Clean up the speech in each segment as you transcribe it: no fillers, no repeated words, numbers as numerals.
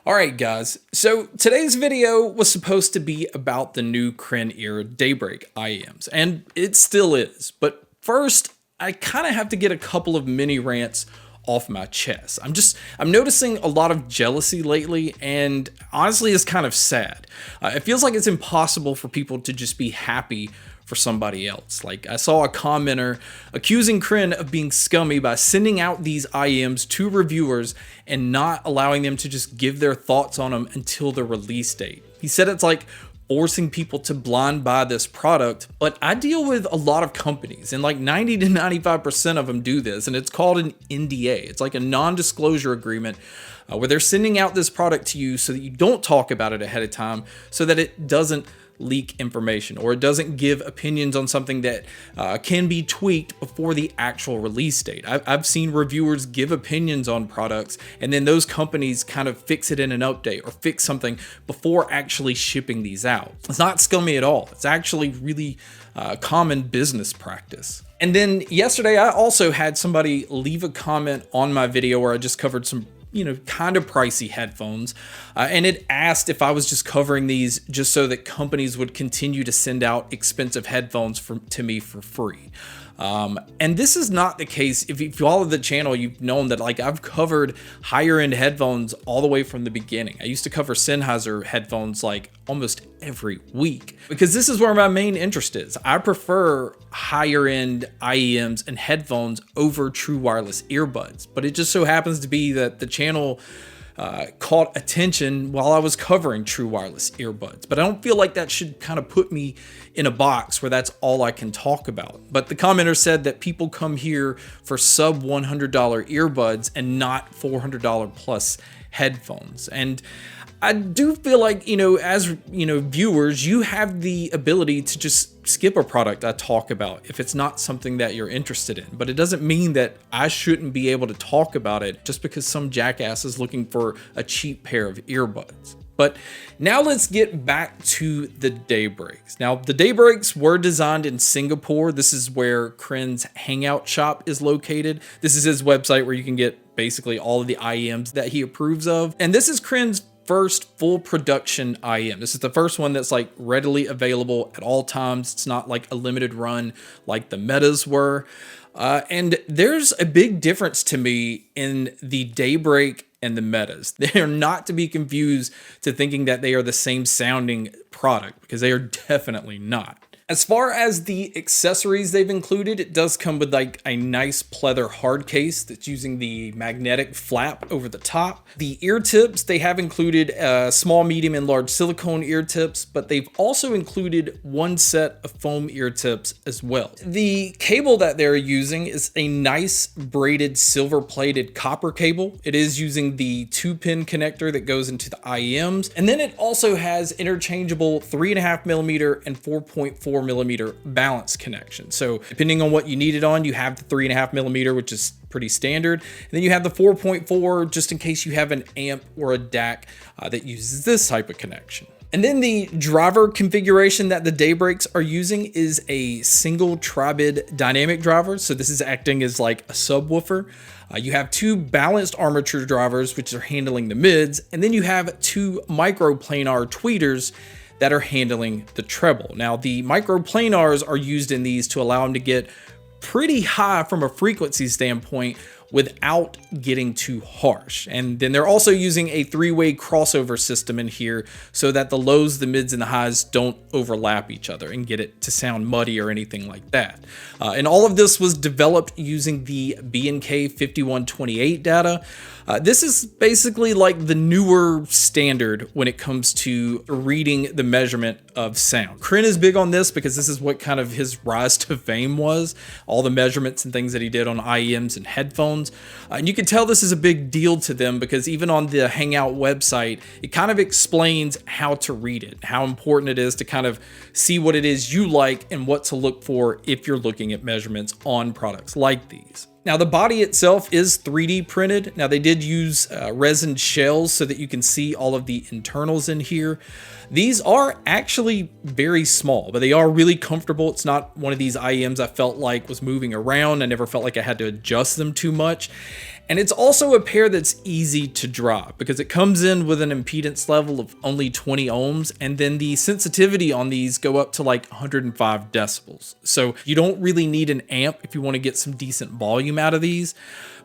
Alright guys, so today's video was supposed to be about the new CrinEar Daybreak IEMs, and it still is, but first I kind of have to get a couple of mini rants off my chest. I'm noticing a lot of jealousy lately, and honestly it's kind of sad. It feels like it's impossible for people to just be happy for somebody else. Like, I saw a commenter accusing Crin of being scummy by sending out these IEMs to reviewers and not allowing them to just give their thoughts on them until the release date. He said it's like forcing people to blind buy this product, but I deal with a lot of companies and like 90 to 95% of them do this, and it's called an NDA. It's like a non-disclosure agreement where they're sending out this product to you so that you don't talk about it ahead of time, so that it doesn't leak information or it doesn't give opinions on something that can be tweaked before the actual release date. I've seen reviewers give opinions on products and then those companies kind of fix it in an update or fix something before actually shipping these out. It's not scummy at all. It's actually really common business practice. And then yesterday I also had somebody leave a comment on my video where I just covered some kind of pricey headphones. And it asked if I was just covering these just so that companies would continue to send out expensive headphones to me for free. And this is not the case. If you follow the channel, you've known that like I've covered higher end headphones all the way from the beginning. I used to cover Sennheiser headphones like almost every week because this is where my main interest is. I prefer higher end IEMs and headphones over true wireless earbuds, but it just so happens to be that the channel caught attention while I was covering true wireless earbuds. But I don't feel like that should kind of put me in a box where that's all I can talk about. But the commenter said that people come here for sub $100 earbuds and not $400 plus headphones. And I do feel like, as viewers, you have the ability to just skip a product I talk about if it's not something that you're interested in. But it doesn't mean that I shouldn't be able to talk about it just because some jackass is looking for a cheap pair of earbuds. But now let's get back to the Daybreaks. Now, the Daybreaks were designed in Singapore. This is where Crin's hangout shop is located. This is his website where you can get basically all of the IEMs that he approves of. And this is Crin's first full production IEM. This is the first one that's like readily available at all times. It's not like a limited run like the Metas were. And there's a big difference to me in the Daybreak and the Metas. They are not to be confused to thinking that they are the same sounding product, because they are definitely not. As far as the accessories they've included, it does come with like a nice pleather hard case that's using the magnetic flap over the top. The ear tips, they have included small, medium, and large silicone ear tips, but they've also included one set of foam ear tips as well. The cable that they're using is a nice braided silver plated copper cable. It is using the 2-pin connector that goes into the IEMs. And then it also has interchangeable 3.5mm and 4.4mm balance connection. So depending on what you need it on, you have the 3.5mm, which is pretty standard. And then you have the 4.4 just in case you have an amp or a DAC that uses this type of connection. And then the driver configuration that the Daybreaks are using is a single tri-bid dynamic driver. So this is acting as like a subwoofer. You have two balanced armature drivers, which are handling the mids. And then you have two microplanar tweeters that are handling the treble. Now, the microplanars are used in these to allow them to get pretty high from a frequency standpoint without getting too harsh. And then they're also using a 3-way crossover system in here so that the lows, the mids, and the highs don't overlap each other and get it to sound muddy or anything like that. And all of this was developed using the B&K 5128 data. This is basically like the newer standard when it comes to reading the measurement of sound. Crin is big on this because this is what kind of his rise to fame was, all the measurements and things that he did on IEMs and headphones. And you can tell this is a big deal to them because even on the Hangout website, it kind of explains how to read it, how important it is to kind of see what it is you like and what to look for if you're looking at measurements on products like these. Now, the body itself is 3D printed. Now, they did use resin shells so that you can see all of the internals in here. These are actually very small, but they are really comfortable. It's not one of these IEMs I felt like was moving around. I never felt like I had to adjust them too much. And it's also a pair that's easy to drop because it comes in with an impedance level of only 20 ohms, and then the sensitivity on these go up to like 105 decibels. So you don't really need an amp if you want to get some decent volume out of these.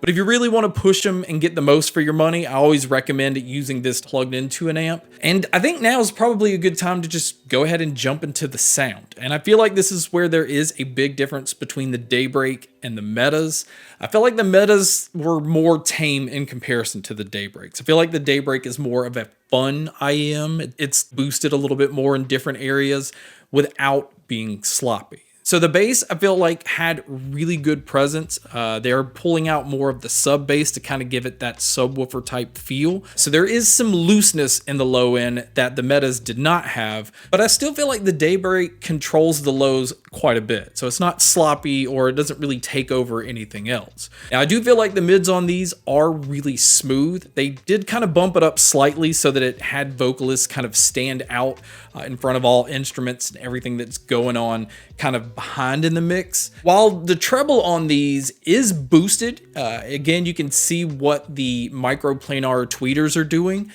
But if you really want to push them and get the most for your money, I always recommend using this plugged into an amp. And I think now is probably a good time to just go ahead and jump into the sound. And I feel like this is where there is a big difference between the Daybreak and the Metas. I feel like the Metas were more tame in comparison to the Daybreaks. I feel like the Daybreak is more of a fun IEM. It's boosted a little bit more in different areas without being sloppy. So the bass, I feel like, had really good presence. They're pulling out more of the sub bass to kind of give it that subwoofer type feel. So there is some looseness in the low end that the Metas did not have, but I still feel like the Daybreak controls the lows quite a bit. So it's not sloppy or it doesn't really take over anything else. Now I do feel like the mids on these are really smooth. They did kind of bump it up slightly so that it had vocalists kind of stand out in front of all instruments and everything that's going on kind of behind in the mix. While the treble on these is boosted, again, you can see what the microplanar tweeters are doing,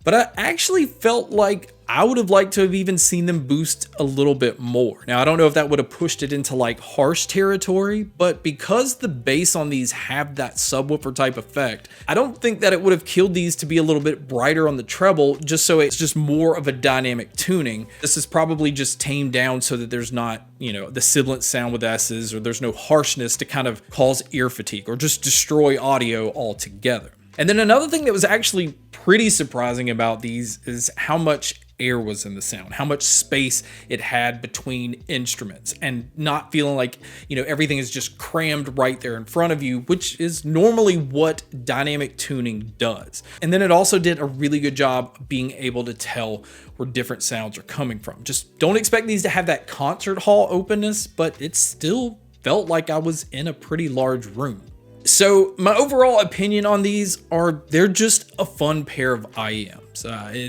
but I actually felt like I would have liked to have even seen them boost a little bit more. Now, I don't know if that would have pushed it into like harsh territory, but because the bass on these have that subwoofer type effect, I don't think that it would have killed these to be a little bit brighter on the treble, just so it's just more of a dynamic tuning. This is probably just tamed down so that there's not, you know, the sibilant sound with S's, or there's no harshness to kind of cause ear fatigue or just destroy audio altogether. And then another thing that was actually pretty surprising about these is how much air was in the sound, how much space it had between instruments, and not feeling like, you know, everything is just crammed right there in front of you, which is normally what dynamic tuning does. And then it also did a really good job of being able to tell where different sounds are coming from. Just don't expect these to have that concert hall openness, but it still felt like I was in a pretty large room. So my overall opinion on these are they're just a fun pair of IEMs.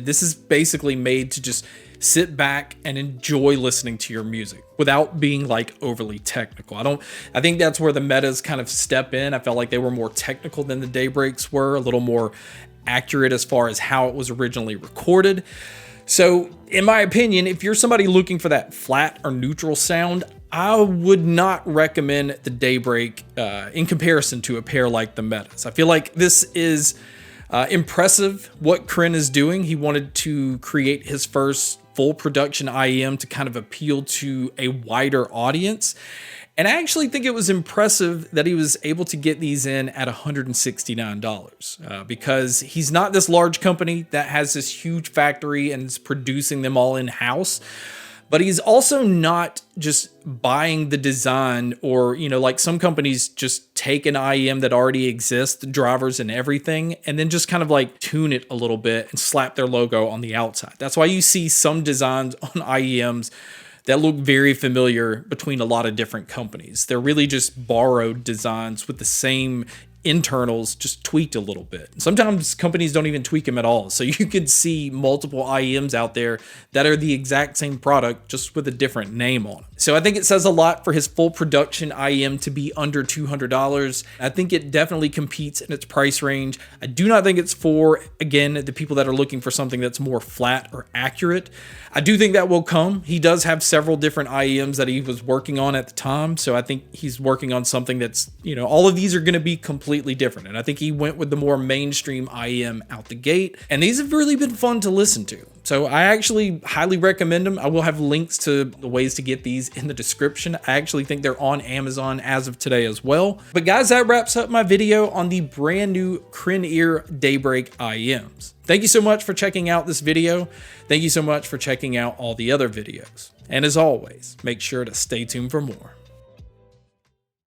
This is basically made to just sit back and enjoy listening to your music without being like overly technical. I think that's where the Metas kind of step in. I felt like they were more technical than the Daybreaks were, a little more accurate as far as how it was originally recorded. So in my opinion, if you're somebody looking for that flat or neutral sound, I would not recommend the Daybreak in comparison to a pair like the Metas. I feel like this is impressive what Crin is doing. He wanted to create his first full production IEM to kind of appeal to a wider audience. And I actually think it was impressive that he was able to get these in at $169 because he's not this large company that has this huge factory and is producing them all in-house. But he's also not just buying the design, or, you know, like some companies just take an IEM that already exists, the drivers and everything, and then just kind of like tune it a little bit and slap their logo on the outside. That's why you see some designs on IEMs that look very familiar between a lot of different companies. They're really just borrowed designs with the same internals, just tweaked a little bit. Sometimes companies don't even tweak them at all. So you could see multiple IEMs out there that are the exact same product, just with a different name on them. So I think it says a lot for his full production IEM to be under $200. I think it definitely competes in its price range. I do not think it's for, again, the people that are looking for something that's more flat or accurate. I do think that will come. He does have several different IEMs that he was working on at the time. So I think he's working on something that's, you know, all of these are going to be completely different. And I think he went with the more mainstream IEM out the gate. And these have really been fun to listen to. So I actually highly recommend them. I will have links to the ways to get these in the description. I actually think they're on Amazon as of today as well. But guys, that wraps up my video on the brand new CrinEar Daybreak IEMs. Thank you so much for checking out this video. Thank you so much for checking out all the other videos. And as always, make sure to stay tuned for more.